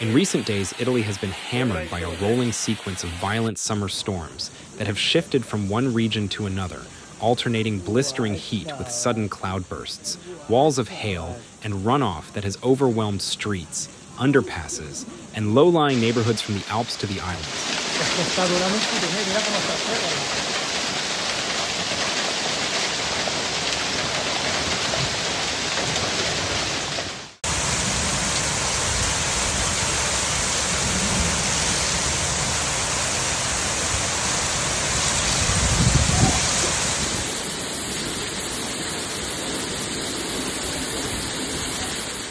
In recent days, Italy has been hammered by a rolling sequence of violent summer storms that have shifted from one region to another, alternating blistering heat with sudden cloudbursts, walls of hail, and runoff that has overwhelmed streets, underpasses, and low-lying neighborhoods from the Alps to the islands.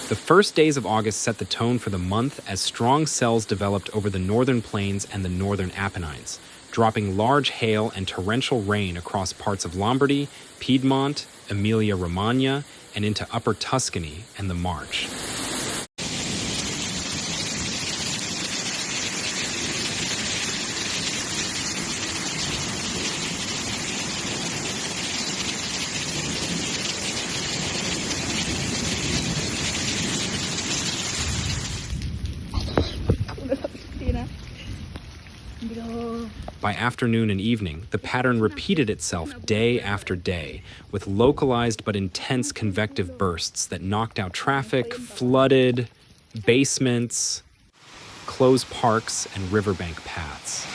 The first days of August set the tone for the month as strong cells developed over the northern plains and the northern Apennines, dropping large hail and torrential rain across parts of Lombardy, Piedmont, Emilia-Romagna, and into Upper Tuscany and the March. By afternoon and evening, the pattern repeated itself day after day, with localized but intense convective bursts that knocked out traffic, flooded basements, closed parks, and riverbank paths.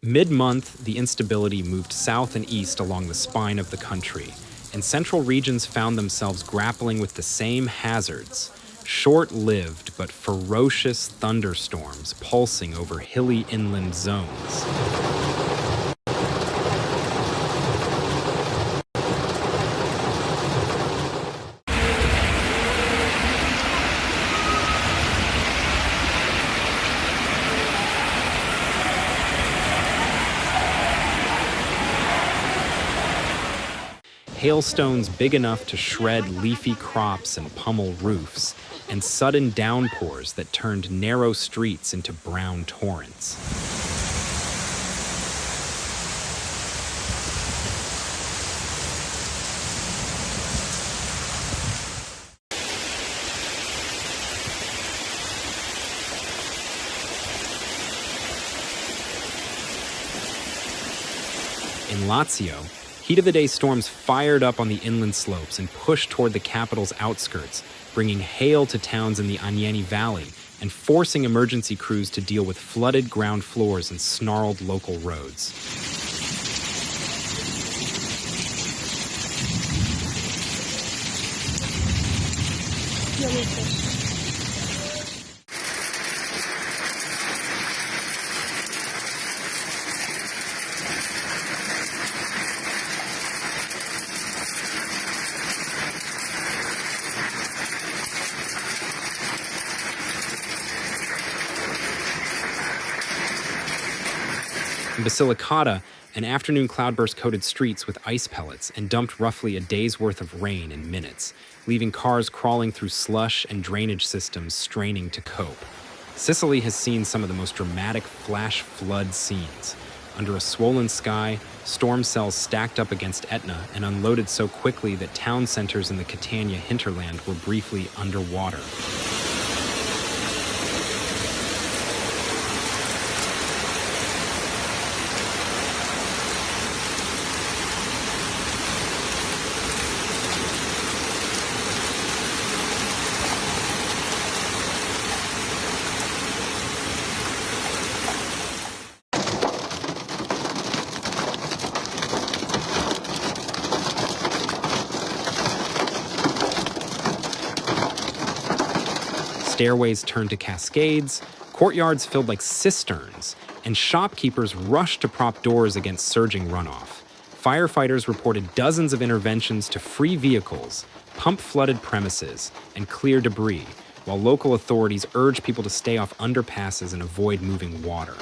Mid-month, the instability moved south and east along the spine of the country, and central regions found themselves grappling with the same hazards, short-lived but ferocious thunderstorms pulsing over hilly inland zones. Hailstones big enough to shred leafy crops and pummel roofs, and sudden downpours that turned narrow streets into brown torrents. In Lazio, heat-of-the-day storms fired up on the inland slopes and pushed toward the capital's outskirts, bringing hail to towns in the Agnani Valley and forcing emergency crews to deal with flooded ground floors and snarled local roads. In Basilicata, an afternoon cloudburst coated streets with ice pellets and dumped roughly a day's worth of rain in minutes, leaving cars crawling through slush and drainage systems straining to cope. Sicily has seen some of the most dramatic flash flood scenes. Under a swollen sky, storm cells stacked up against Etna and unloaded so quickly that town centers in the Catania hinterland were briefly underwater. Stairways turned to cascades, courtyards filled like cisterns, and shopkeepers rushed to prop doors against surging runoff. Firefighters reported dozens of interventions to free vehicles, pump flooded premises, and clear debris, while local authorities urged people to stay off underpasses and avoid moving water.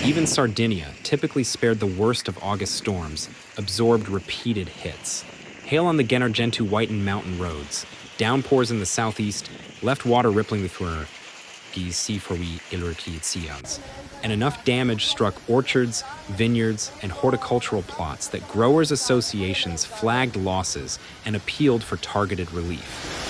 Even Sardinia, typically spared the worst of August storms, absorbed repeated hits. Hail on the Gennargentu whitened mountain roads. Downpours in the southeast left water rippling the Thur, and enough damage struck orchards, vineyards, and horticultural plots that growers' associations flagged losses and appealed for targeted relief.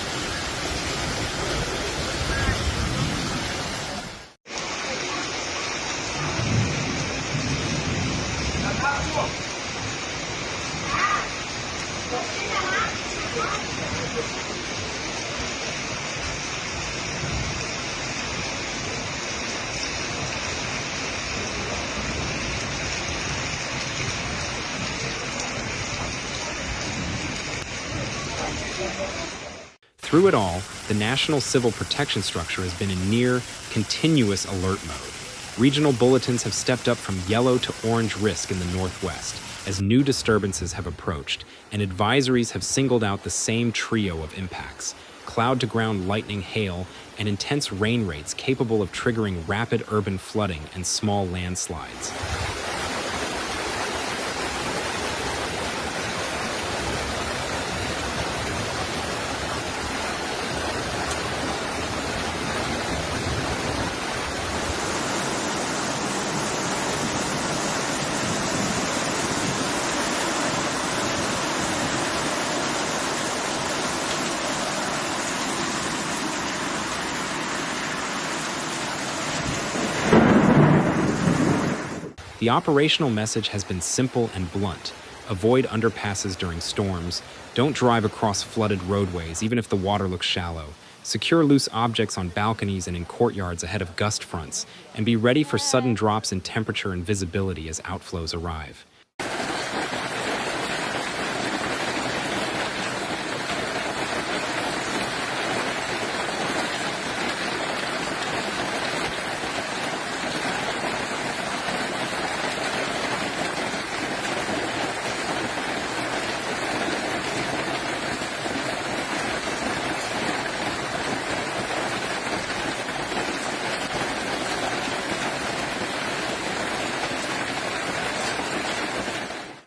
Through it all, the National Civil Protection Structure has been in near continuous alert mode. Regional bulletins have stepped up from yellow to orange risk in the northwest as new disturbances have approached, and advisories have singled out the same trio of impacts: cloud-to-ground lightning, hail, and intense rain rates capable of triggering rapid urban flooding and small landslides. The operational message has been simple and blunt. Avoid underpasses during storms. Don't drive across flooded roadways, even if the water looks shallow. Secure loose objects on balconies and in courtyards ahead of gust fronts, and be ready for sudden drops in temperature and visibility as outflows arrive.